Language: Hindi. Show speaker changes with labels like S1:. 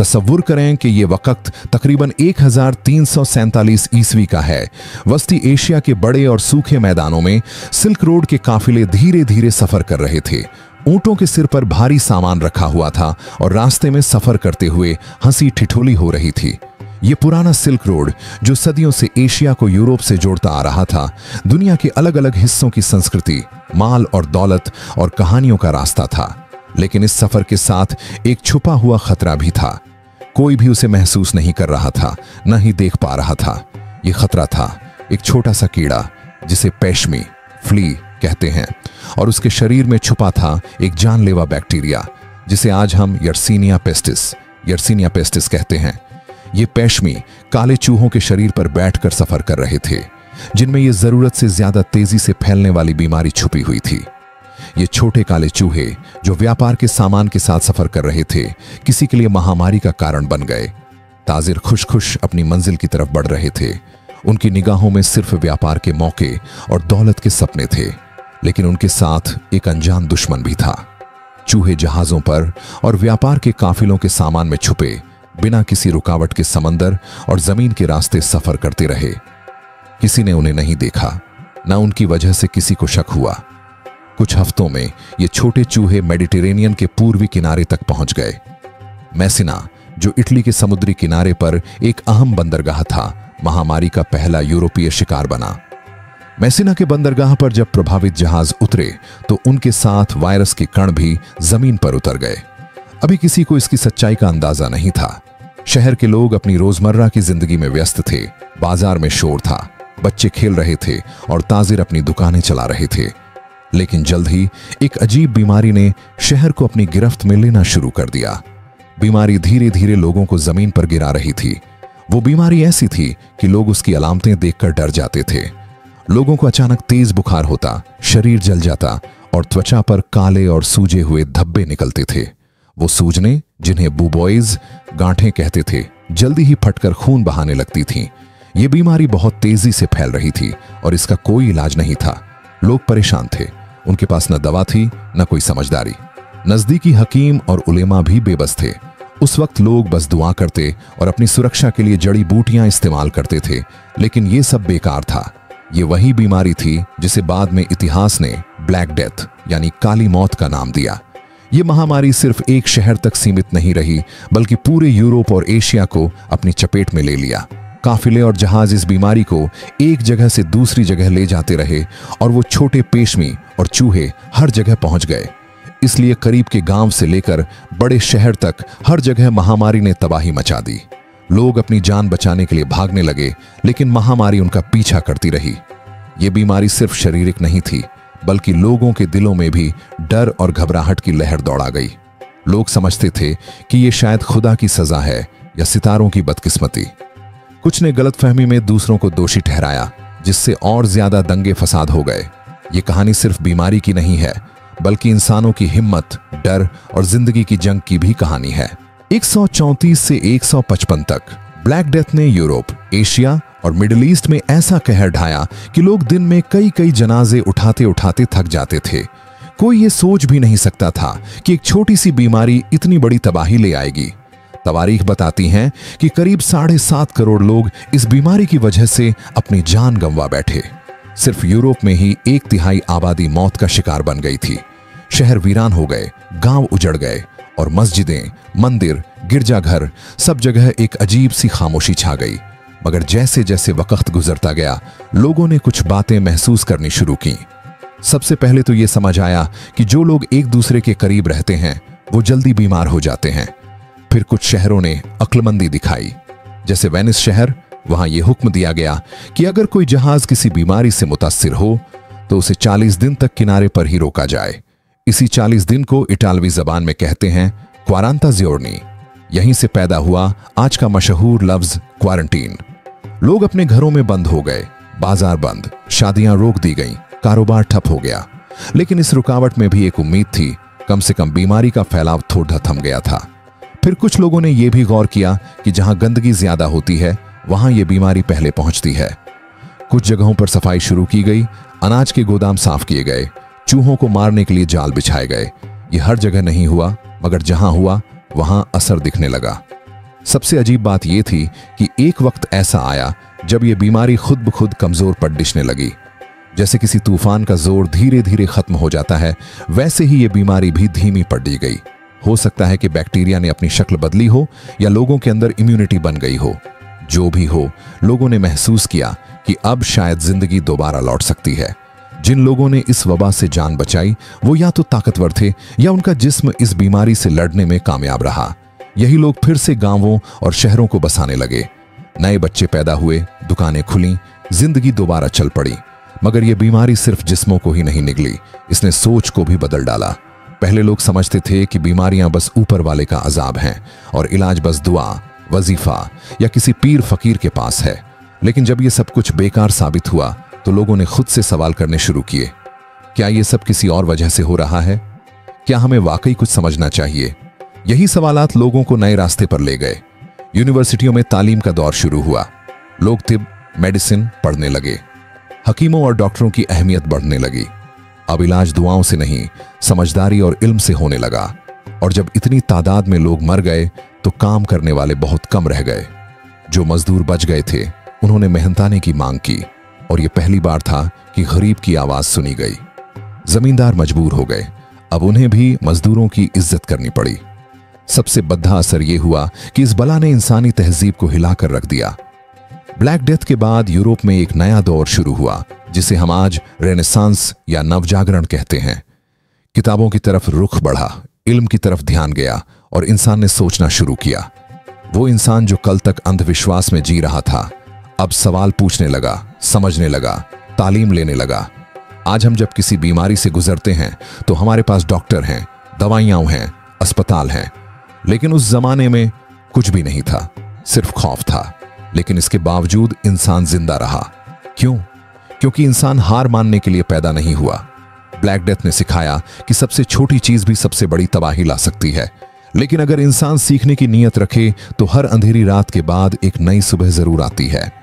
S1: तसव्वुर करें कि यह वक्त तकरीबन 1347 ईस्वी का है। वस्ती एशिया के बड़े और सूखे मैदानों में सिल्क रोड के काफिले धीरे धीरे सफर कर रहे थे। ऊंटों के सिर पर भारी सामान रखा हुआ था और रास्ते में सफर करते हुए हंसी ठिठोली हो रही थी। ये पुराना सिल्क रोड जो सदियों से एशिया को यूरोप से जोड़ता आ रहा था, दुनिया के अलग अलग हिस्सों की संस्कृति, माल और दौलत और कहानियों का रास्ता था। लेकिन इस सफर के साथ एक छुपा हुआ खतरा भी था। कोई भी उसे महसूस नहीं कर रहा था, न ही देख पा रहा था। यह खतरा था एक छोटा सा कीड़ा जिसे पेशमी फ्ली कहते हैं, और उसके शरीर में छुपा था एक जानलेवा बैक्टीरिया जिसे आज हम यर्सीनिया पेस्टिस कहते हैं। ये पेशमी काले चूहों के शरीर पर बैठकर सफर कर रहे थे, जिनमें ये जरूरत से ज्यादा तेजी से फैलने वाली बीमारी छुपी हुई थी। ये छोटे काले चूहे जो व्यापार के सामान के साथ सफर कर रहे थे, किसी के लिए महामारी का कारण बन गए। ताजिर खुश अपनी मंजिल की तरफ बढ़ रहे थे। उनकी निगाहों में सिर्फ व्यापार के मौके और दौलत के सपने थे, लेकिन उनके साथ एक अनजान दुश्मन भी था। चूहे जहाजों पर और व्यापार के काफिलों के सामान में छुपे बिना किसी रुकावट के समंदर और जमीन के रास्ते सफर करते रहे। किसी ने उन्हें नहीं देखा, ना उनकी वजह से किसी को शक हुआ। कुछ हफ्तों में ये छोटे चूहे मेडिटेरेनियन के पूर्वी किनारे तक पहुंच गए। मैसिना, जो इटली के समुद्री किनारे पर एक अहम बंदरगाह था, महामारी का पहला यूरोपीय शिकार बना। मैसिना के बंदरगाह पर जब प्रभावित जहाज उतरे तो उनके साथ वायरस के कण भी जमीन पर उतर गए। अभी किसी को इसकी सच्चाई का अंदाजा नहीं था। शहर के लोग अपनी रोजमर्रा की जिंदगी में व्यस्त थे। बाजार में शोर था, बच्चे खेल रहे थे और ताजिर अपनी दुकानें चला रहे थे। लेकिन जल्द ही एक अजीब बीमारी ने शहर को अपनी गिरफ्त में लेना शुरू कर दिया। बीमारी धीरे धीरे लोगों को जमीन पर गिरा रही थी। वो बीमारी ऐसी थी कि लोग उसकी अलामतें देखकर डर जाते थे। लोगों को अचानक तेज बुखार होता, शरीर जल जाता और त्वचा पर काले और सूजे हुए धब्बे निकलते थे। वो सूजने, जिन्हें बुबॉइज गांठें कहते थे, जल्दी ही फटकर खून बहाने लगती थीं। ये बीमारी बहुत तेजी से फैल रही थी और इसका कोई इलाज नहीं था। लोग परेशान थे, उनके पास न दवा थी न कोई समझदारी। नजदीकी हकीम और उलेमा भी बेबस थे। उस वक्त लोग बस दुआ करते और अपनी सुरक्षा के लिए जड़ी बूटियां इस्तेमाल करते थे, लेकिन ये सब बेकार था। ये वही बीमारी थी जिसे बाद में इतिहास ने ब्लैक डेथ यानी काली मौत का नाम दिया। ये महामारी सिर्फ एक शहर तक सीमित नहीं रही, बल्कि पूरे यूरोप और एशिया को अपनी चपेट में ले लिया। काफिले और जहाज इस बीमारी को एक जगह से दूसरी जगह ले जाते रहे और वो छोटे पेशमी और चूहे हर जगह पहुंच गए। इसलिए करीब के गांव से लेकर बड़े शहर तक हर जगह महामारी ने तबाही मचा दी। लोग अपनी जान बचाने के लिए भागने लगे, लेकिन महामारी उनका पीछा करती रही। ये बीमारी सिर्फ शारीरिक नहीं थी, बल्कि लोगों के दिलों में भी डर और घबराहट की लहर दौड़ा गई। लोग समझते थे कि ये शायद खुदा की सजा है या सितारों की बदकिस्मती। कुछ ने गलतफहमी में दूसरों को दोषी ठहराया, जिससे और ज्यादा दंगे फसाद हो गए। ये कहानी सिर्फ बीमारी की नहीं है, बल्कि इंसानों की हिम्मत, डर और जिंदगी की जंग की भी कहानी है। 134 से 155 तक ब्लैक डेथ ने यूरोप, एशिया और मिडिल ईस्ट में ऐसा कहर ढाया कि लोग दिन में कई जनाजे उठाते उठाते थक जाते थे। कोई ये सोच भी नहीं सकता था कि एक छोटी सी बीमारी इतनी बड़ी तबाही ले आएगी। तवारीख बताती हैं कि करीब 7.5 करोड़ लोग इस बीमारी की वजह से अपनी जान गंवा बैठे। सिर्फ यूरोप में ही 1/3 आबादी मौत का शिकार बन गई थी। शहर वीरान हो गए, गांव उजड़ गए और मस्जिदें, मंदिर, गिरजाघर, सब जगह एक अजीब सी खामोशी छा गई। मगर जैसे जैसे वक्त गुजरता गया, लोगों ने कुछ बातें महसूस करनी शुरू की। सबसे पहले तो ये समझ आया कि जो लोग एक दूसरे के करीब रहते हैं वो जल्दी बीमार हो जाते हैं। फिर कुछ शहरों ने अक्लमंदी दिखाई। जैसे वेनिस शहर, वहां यह हुक्म दिया गया कि अगर कोई जहाज किसी बीमारी से मुतासिर हो तो उसे 40 दिन तक किनारे पर ही रोका जाए। इसी 40 दिन को इटालवी जबान में कहते हैं क्वारंटा ज़ियोर्नी। यहीं से पैदा हुआ आज का मशहूर लफ्ज क्वारंटीन। लोग अपने घरों में बंद हो गए, बाजार बंद, शादियां रोक दी गईं, कारोबार ठप हो गया। लेकिन इस रुकावट में भी एक उम्मीद थी, कम से कम बीमारी का फैलाव थोड़ा थम गया था। फिर कुछ लोगों ने यह भी गौर किया कि जहां गंदगी ज्यादा होती है वहां यह बीमारी पहले पहुंचती है। कुछ जगहों पर सफाई शुरू की गई, अनाज के गोदाम साफ किए गए, चूहों को मारने के लिए जाल बिछाए गए। यह हर जगह नहीं हुआ, मगर जहां हुआ वहां असर दिखने लगा। सबसे अजीब बात यह थी कि एक वक्त ऐसा आया जब यह बीमारी खुद ब खुद कमजोर पड़ दिखने लगी। जैसे किसी तूफान का जोर धीरे धीरे खत्म हो जाता है, वैसे ही यह बीमारी भी धीमी पड़ दी गई। हो सकता है कि बैक्टीरिया ने अपनी शक्ल बदली हो या लोगों के अंदर इम्यूनिटी बन गई हो। जो भी हो, लोगों ने महसूस किया कि अब शायद जिंदगी दोबारा लौट सकती है। जिन लोगों ने इस वबा से जान बचाई वो या तो ताकतवर थे या उनका जिस्म इस बीमारी से लड़ने में कामयाब रहा। यही लोग फिर से गांवों और शहरों को बसाने लगे। नए बच्चे पैदा हुए, दुकानें खुली, जिंदगी दोबारा चल पड़ी। मगर यह बीमारी सिर्फ जिस्मों को ही नहीं निगली, इसने सोच को भी बदल डाला। पहले लोग समझते थे कि बीमारियां बस ऊपर वाले का अजाब हैं और इलाज बस दुआ, वजीफा या किसी पीर फकीर के पास है। लेकिन जब यह सब कुछ बेकार साबित हुआ तो लोगों ने खुद से सवाल करने शुरू किए, क्या यह सब किसी और वजह से हो रहा है? क्या हमें वाकई कुछ समझना चाहिए? यही सवालात लोगों को नए रास्ते पर ले गए। यूनिवर्सिटियों में तालीम का दौर शुरू हुआ। लोग तिब, मेडिसिन पढ़ने लगे। हकीमों और डॉक्टरों की अहमियत बढ़ने लगी। अब इलाज दुआओं से नहीं, समझदारी और इल्म से होने लगा। और जब इतनी तादाद में लोग मर गए तो काम करने वाले बहुत कम रह गए। जो मजदूर बच गए थे उन्होंने मेहनताने की मांग की और यह पहली बार था कि गरीब की आवाज सुनी गई। जमींदार मजबूर हो गए, अब उन्हें भी मजदूरों की इज्जत करनी पड़ी। सबसे बद्दा असर यह हुआ कि इस बला ने इंसानी तहजीब को हिलाकर रख दिया। ब्लैक डेथ के बाद यूरोप में एक नया दौर शुरू हुआ जिसे हम आज रेनेसांस या नवजागरण कहते हैं। किताबों की तरफ रुख बढ़ा, इल्म की तरफ ध्यान गया और इंसान ने सोचना शुरू किया। वो इंसान जो कल तक अंधविश्वास में जी रहा था अब सवाल पूछने लगा, समझने लगा, तालीम लेने लगा। आज हम जब किसी बीमारी से गुजरते हैं तो हमारे पास डॉक्टर हैं, दवाइयां हैं, अस्पताल हैं। लेकिन उस जमाने में कुछ भी नहीं था, सिर्फ खौफ था। लेकिन इसके बावजूद इंसान जिंदा रहा। क्यों? क्योंकि इंसान हार मानने के लिए पैदा नहीं हुआ। ब्लैक डेथ ने सिखाया कि सबसे छोटी चीज भी सबसे बड़ी तबाही ला सकती है। लेकिन अगर इंसान सीखने की नीयत रखे तो हर अंधेरी रात के बाद एक नई सुबह जरूर आती है।